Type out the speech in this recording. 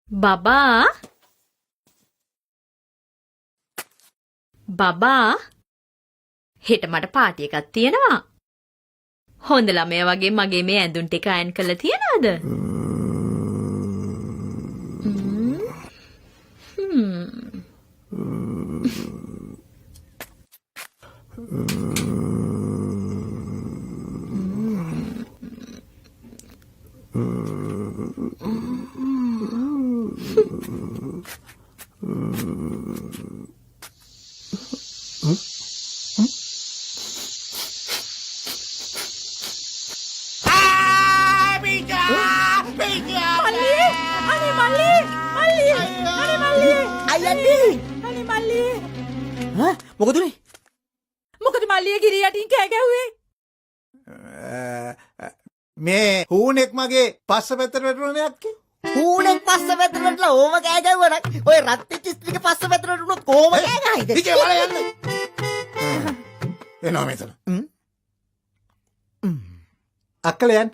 බබා බබා හෙට මට පාටි එකක් තියෙනවා. හොඳ ළමයා වගේ මගේ මේ ඇඳුම් ටික අයන් කරලා තියනවද? මොකදුනේ? මොකද මල්ලිය ගිරිය යටින් කෑ ගැහුවේ? මේ හූනෙක් මගේ පස්ස පැත්තට වැටුණානේ අක්කේ. හූනෙක් පස්ස පැත්තට වැටලා ඕම කෑ ගැහුවා නම් ඔය රත්තිච්ච ස්ත්‍රීගේ පස්ස පැත්තට වැටුනොත් කොහොම කෑ ගහයිද? ඉතින් වල යන්න. එනවා මෙතන. අක්කල යන්න.